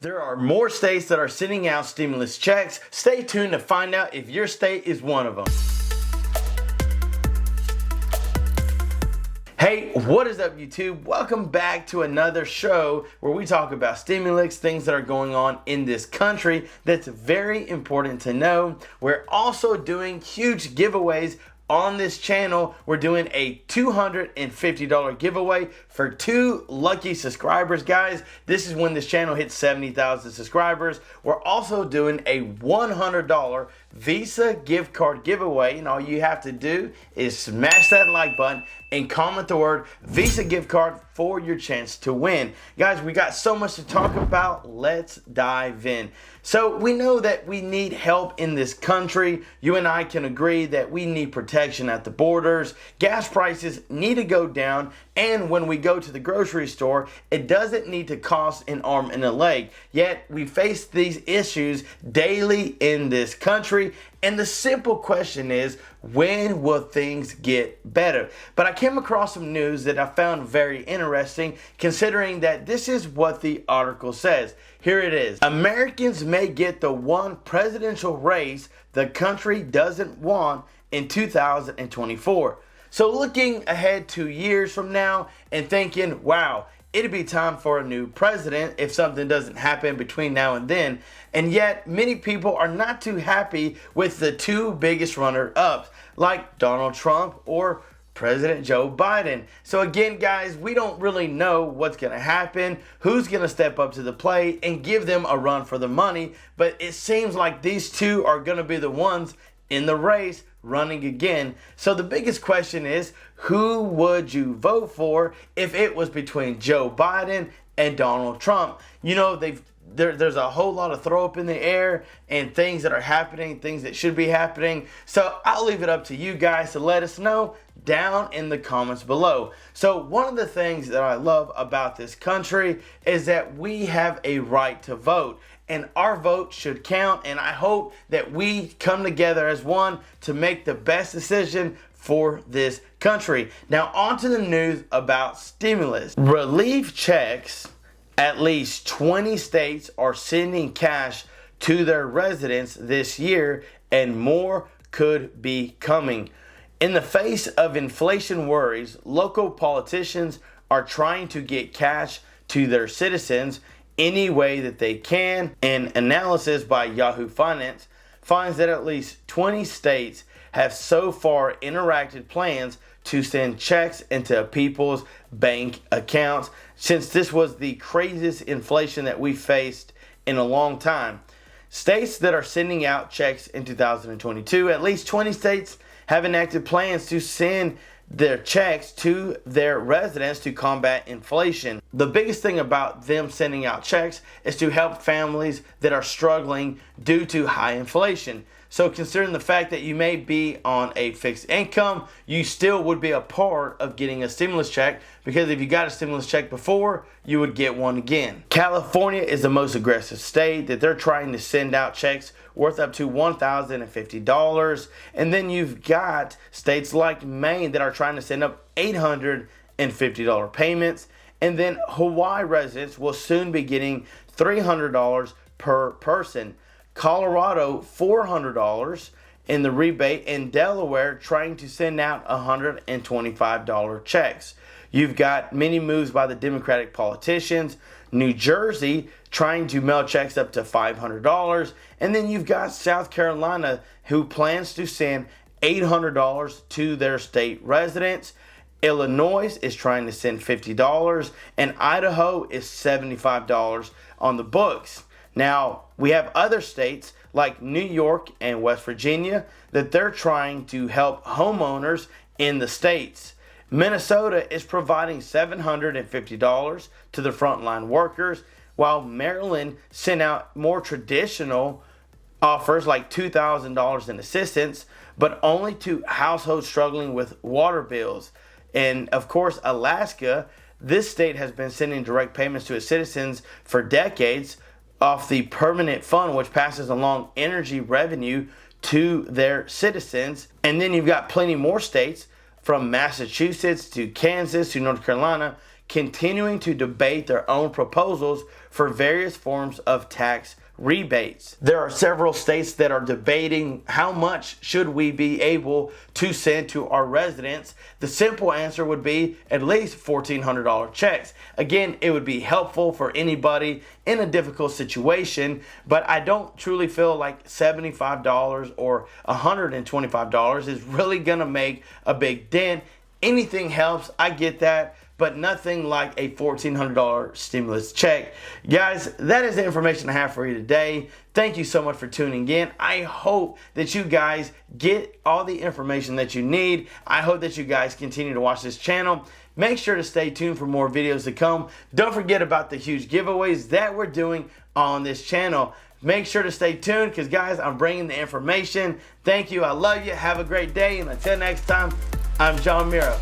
There are more states that are sending out stimulus checks. Stay tuned to find out if your state is one of them. Hey, what is up YouTube? Welcome back to another show where we talk about stimulus, things that are going on in this country that's very important to know. We're also doing huge giveaways on this channel. We're doing a $250 giveaway for 2 lucky subscribers, guys. This is when this channel hits 70,000 subscribers. We're also doing a $100 Visa gift card giveaway, and all you have to do is smash that like button and comment the word Visa gift card for your chance to win. Guys, we got so much to talk about. Let's dive in. So we know that we need help in this country. You and I can agree that we need protection at the borders. Gas prices need to go down, and when we go to the grocery store, it doesn't need to cost an arm and a leg. Yet we face these issues daily in this country, and the simple question is, when will things get better? But I came across some news that I found very interesting, considering that this is what the article says. Here it is. Americans may get the one presidential race the country doesn't want in 2024. So looking ahead 2 years from now and thinking, wow, it'd be time for a new president if something doesn't happen between now and then. And yet many people are not too happy with the 2 biggest runner-ups, like Donald Trump or President Joe Biden. So again, guys, we don't really know what's going to happen, who's going to step up to the plate and give them a run for the money. But it seems like these 2 are going to be the ones in the race running again. So the biggest question is, who would you vote for if it was between Joe Biden and Donald Trump? You know, there's a whole lot of throw up in the air and things that are happening, things that should be happening. So I'll leave it up to you guys to let us know down in the comments below. So one of the things that I love about this country is that we have a right to vote, and our vote should count, and I hope that we come together as one to make the best decision for this country. Now on to the news about stimulus. Relief checks. At least 20 states are sending cash to their residents this year, and more could be coming. In the face of inflation worries, local politicians are trying to get cash to their citizens any way that they can. An analysis by Yahoo Finance finds that at least 20 states have so far enacted plans to send checks into people's bank accounts since this was the craziest inflation that we faced in a long time. States that are sending out checks in 2022, at least 20 states have enacted plans to send their checks to their residents to combat inflation. The biggest thing about them sending out checks is to help families that are struggling due to high inflation. So considering the fact that you may be on a fixed income, you still would be a part of getting a stimulus check, because if you got a stimulus check before, you would get one again. California is the most aggressive state that they're trying to send out checks worth up to $1,050. And then you've got states like Maine that are trying to send up $850 payments. And then Hawaii residents will soon be getting $300 per person. Colorado, $400 in the rebate, and Delaware trying to send out $125 checks. You've got many moves by the Democratic politicians. New Jersey trying to mail checks up to $500. And then you've got South Carolina, who plans to send $800 to their state residents. Illinois is trying to send $50, and Idaho is $75 on the books. Now, we have other states like New York and West Virginia that they're trying to help homeowners in the states. Minnesota is providing $750 to the frontline workers, while Maryland sent out more traditional offers like $2,000 in assistance, but only to households struggling with water bills. And of course, Alaska, this state has been sending direct payments to its citizens for decades off the permanent fund, which passes along energy revenue to their citizens. And then you've got plenty more states, from Massachusetts to Kansas to North Carolina, continuing to debate their own proposals for various forms of tax rebates. There are several states that are debating how much should we be able to send to our residents. The simple answer would be at least $1,400 checks. Again, it would be helpful for anybody in a difficult situation, but I don't truly feel like $75 or $125 is really gonna make a big dent. Anything helps, I get that, but nothing like a $1,400 stimulus check. Guys, that is the information I have for you today. Thank you so much for tuning in. I hope that you guys get all the information that you need. I hope that you guys continue to watch this channel. Make sure to stay tuned for more videos to come. Don't forget about the huge giveaways that we're doing on this channel. Make sure to stay tuned because, guys, I'm bringing the information. Thank you. I love you. Have a great day. And until next time, I'm John Miro.